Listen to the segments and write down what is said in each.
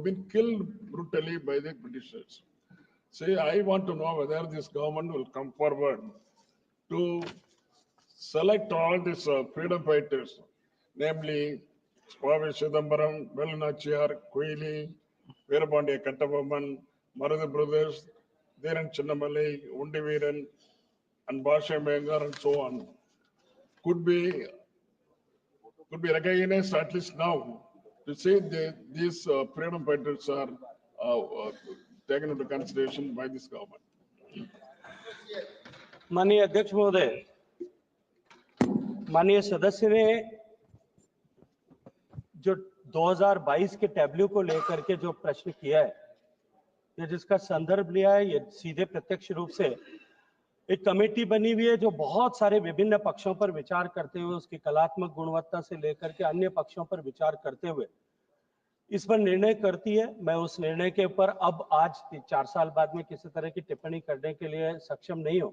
been killed brutally by the Britishers. See, I want to know whether this government will come forward to select all these freedom fighters, namely Swami Chidambaram, Velnachiyar, Koili, Veerapandiya Kattabomman, Marudu Brothers, Dheeran Chinnamalai, Undi Veeran, and Bhasha Menger, and so on, could be recognized at least now to say that these freedom fighters are taken into consideration by this government. माननीय अध्यक्ष महोदय, माननीय सदस्य ने जो 2022 के tableau को लेकर के जो प्रश्न किया है या जिसका संदर्भ लिया है, ये सीधे प्रत्यक्ष रूप से एक कमेटी बनी हुई है जो बहुत सारे विभिन्न पक्षों पर विचार करते हुए, उसकी कलात्मक गुणवत्ता से लेकर के अन्य पक्षों पर विचार करते हुए इस पर निर्णय करती है। मैं उस निर्णय के ऊपर अब आज 4 साल बाद में किसी तरह की टिप्पणी करने के लिए सक्षम नहीं हूं,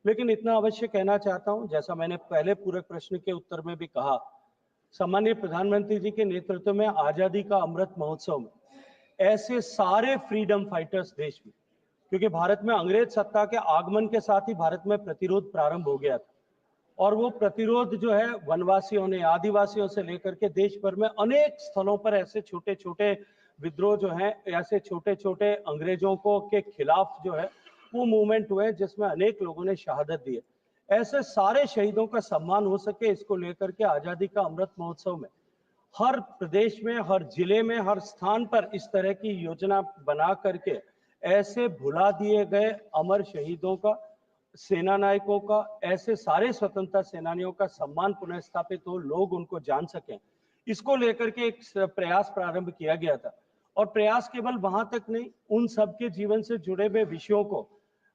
लेकिन इतना अवश्य कहना चाहता हूं, जैसा मैंने पहले पूरक प्रश्न के उत्तर में भी कहा, सम्मानीय प्रधानमंत्री जी के नेतृत्व में आजादी का अमृत महोत्सव में ऐसे सारे फ्रीडम फाइटर्स देश में, क्योंकि भारत में अंग्रेज सत्ता के आगमन के साथ ही भारत में प्रतिरोध प्रारंभ हो गया था और वो प्रतिरोध जो है वनवासियों ने, आदिवासियों से लेकर के देश भर में अनेक स्थलों पर ऐसे छोटे छोटे विद्रोह जो हैं, ऐसे छोटे छोटे अंग्रेजों को के खिलाफ जो है वो मूवमेंट हुए जिसमें अनेक लोगों ने शहादत दी है। ऐसे सारे शहीदों का सम्मान हो सके, इसको लेकर के आजादी का अमृत महोत्सव में हर प्रदेश में, हर जिले में, हर स्थान पर इस तरह की योजना बना करके ऐसे भुला दिए गए अमर शहीदों का, सेना नायकों का, ऐसे सारे स्वतंत्रता सेनानियों का सम्मान पुनः स्थापित हो, लोग उनको जान सकें, इसको लेकर के एक प्रयास प्रारंभ किया गया था। और प्रयास केवल वहां तक नहीं, उन सबके जीवन से जुड़े हुए विषयों को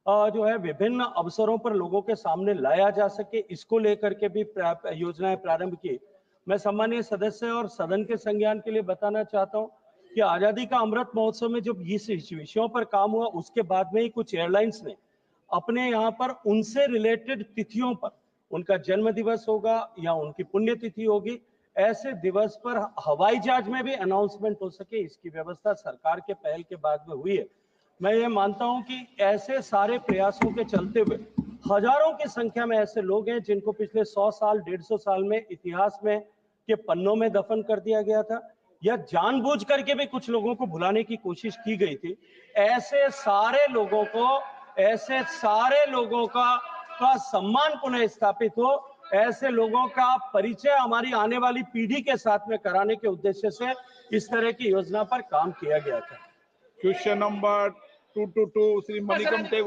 जो है विभिन्न अवसरों पर लोगों के सामने लाया जा सके, इसको लेकर के भी योजनाएं प्रारंभ की। मैं सम्मानीय सदस्य और सदन के संज्ञान के लिए बताना चाहता हूं कि आजादी का अमृत महोत्सव में जब इस विषयों पर काम हुआ, उसके बाद में ही कुछ एयरलाइंस ने अपने यहाँ पर उनसे रिलेटेड तिथियों पर, उनका जन्म दिवस होगा या उनकी पुण्यतिथि होगी, ऐसे दिवस पर हवाई जहाज में भी अनाउंसमेंट हो सके, इसकी व्यवस्था सरकार के पहल के बाद में हुई है। मैं ये मानता हूं कि ऐसे सारे प्रयासों के चलते हुए हजारों की संख्या में ऐसे लोग हैं जिनको पिछले 100 साल, 150 साल में इतिहास में के पन्नों में दफन कर दिया गया था या जानबूझ करके भी कुछ लोगों को भुलाने की कोशिश की गई थी। ऐसे सारे लोगों का सम्मान पुनः स्थापित हो, ऐसे लोगों का परिचय हमारी आने वाली पीढ़ी के साथ में कराने के उद्देश्य से इस तरह की योजना पर काम किया गया था। Question number 222 Shri Manickam Tagore.